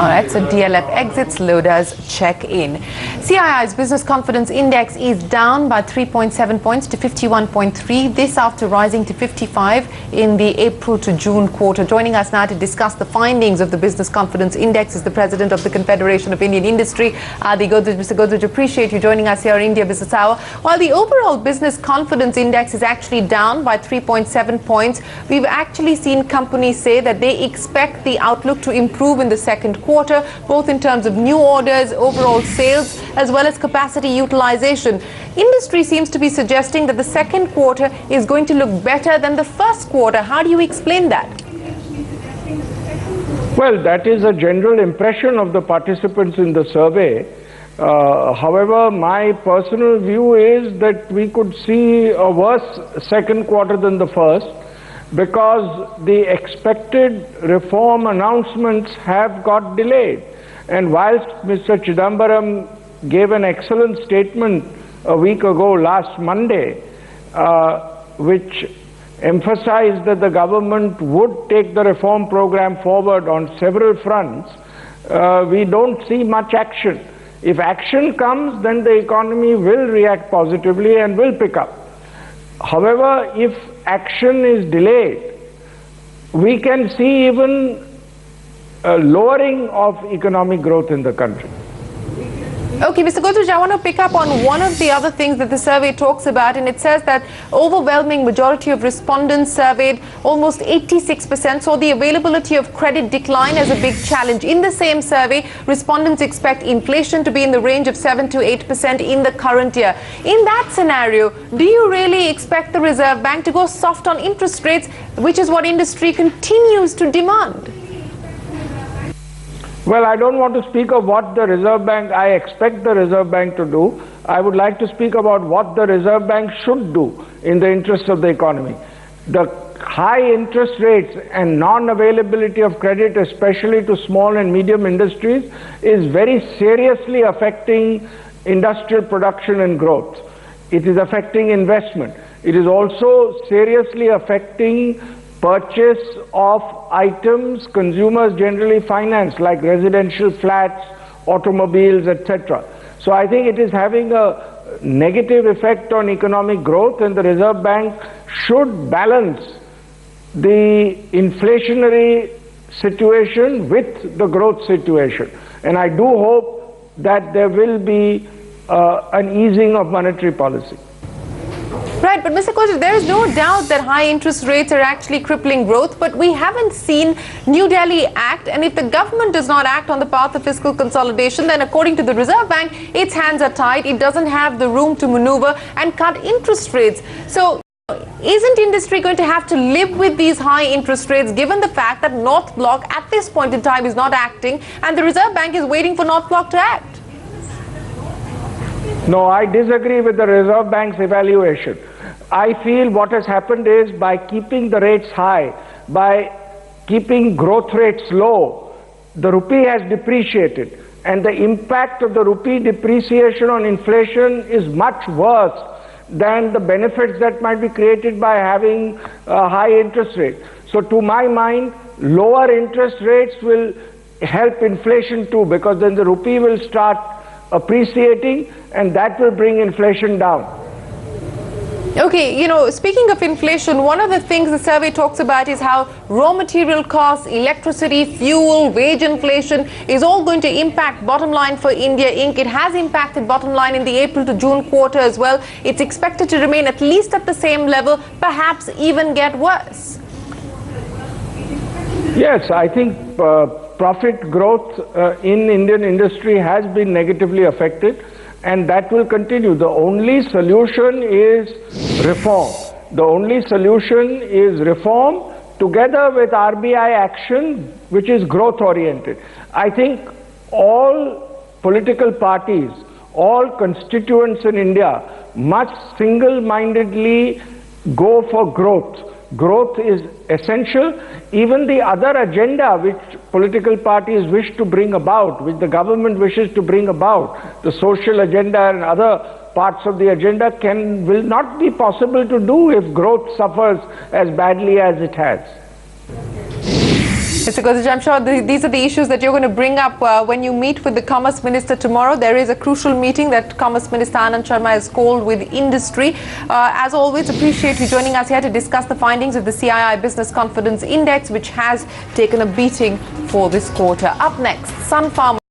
All right, so DLF exits, loaders check in. CII's Business Confidence Index is down by 3.7 points to 51.3. This after rising to 55 in the April to June quarter. Joining us now to discuss the findings of the Business Confidence Index is the President of the Confederation of Indian Industry, Godrej. Mr. Godrej, appreciate you joining us here on India Business Hour. While the overall Business Confidence Index is actually down by 3.7 points, we've actually seen companies say that they expect the outlook to improve in the second quarter, both in terms of new orders, overall sales, as well as capacity utilization. Industry seems to be suggesting that the second quarter is going to look better than the first quarter. How do you explain that? Well, that is a general impression of the participants in the survey. However, my personal view is that we could see a worse second quarter than the first, because the expected reform announcements have got delayed. And whilst Mr. Chidambaram gave an excellent statement a week ago, last Monday, which emphasized that the government would take the reform program forward on several fronts, we don't see much action. If action comes, then the economy will react positively and will pick up. However, if action is delayed, we can see even a lowering of economic growth in the country. Okay, Mr. Godrej, I want to pick up on one of the other things that the survey talks about, and it says that overwhelming majority of respondents surveyed, almost 86%, saw the availability of credit decline as a big challenge. In the same survey, respondents expect inflation to be in the range of 7 to 8% in the current year. In that scenario, do you really expect the Reserve Bank to go soft on interest rates, which is what industry continues to demand? Well, I don't want to speak of what the Reserve Bank, I expect the Reserve Bank to do. I would like to speak about what the Reserve Bank should do in the interest of the economy. The high interest rates and non-availability of credit, especially to small and medium industries, is very seriously affecting industrial production and growth. It is affecting investment. It is also seriously affecting purchase of items consumers generally finance, like residential flats, automobiles, etc. So I think it is having a negative effect on economic growth, and the Reserve Bank should balance the inflationary situation with the growth situation. And I do hope that there will be an easing of monetary policy. Right, but Mr. Godrej, there is no doubt that high interest rates are actually crippling growth, but we haven't seen New Delhi act, and if the government does not act on the path of fiscal consolidation, then according to the Reserve Bank, its hands are tied. It doesn't have the room to maneuver and cut interest rates. So isn't industry going to have to live with these high interest rates, given the fact that North Block at this point in time is not acting, and the Reserve Bank is waiting for North Block to act? No, I disagree with the Reserve Bank's evaluation. I feel what has happened is, by keeping the rates high, by keeping growth rates low, the rupee has depreciated, and the impact of the rupee depreciation on inflation is much worse than the benefits that might be created by having a high interest rate. So to my mind, lower interest rates will help inflation too, because then the rupee will start appreciating, and that will bring inflation down. Okay, you know, speaking of inflation, one of the things the survey talks about is how raw material costs, electricity, fuel, wage inflation is all going to impact bottom line for India Inc. It has impacted bottom line in the April to June quarter as well. It's expected to remain at least at the same level, perhaps even get worse. Yes, I think profit growth in Indian industry has been negatively affected, and that will continue. The only solution is reform. The only solution is reform together with RBI action, which is growth oriented. I think all political parties, all constituents in India must single-mindedly go for growth. Growth is essential. Even the other agenda which political parties wish to bring about, which the government wishes to bring about, the social agenda and other parts of the agenda, will not be possible to do if growth suffers as badly as it has. Mr. Godrej, I'm sure these are the issues that you're going to bring up when you meet with the Commerce Minister tomorrow. There is a crucial meeting that Commerce Minister Anand Sharma has called with industry. As always, appreciate you joining us here to discuss the findings of the CII Business Confidence Index, which has taken a beating for this quarter. Up next, Sun Farm.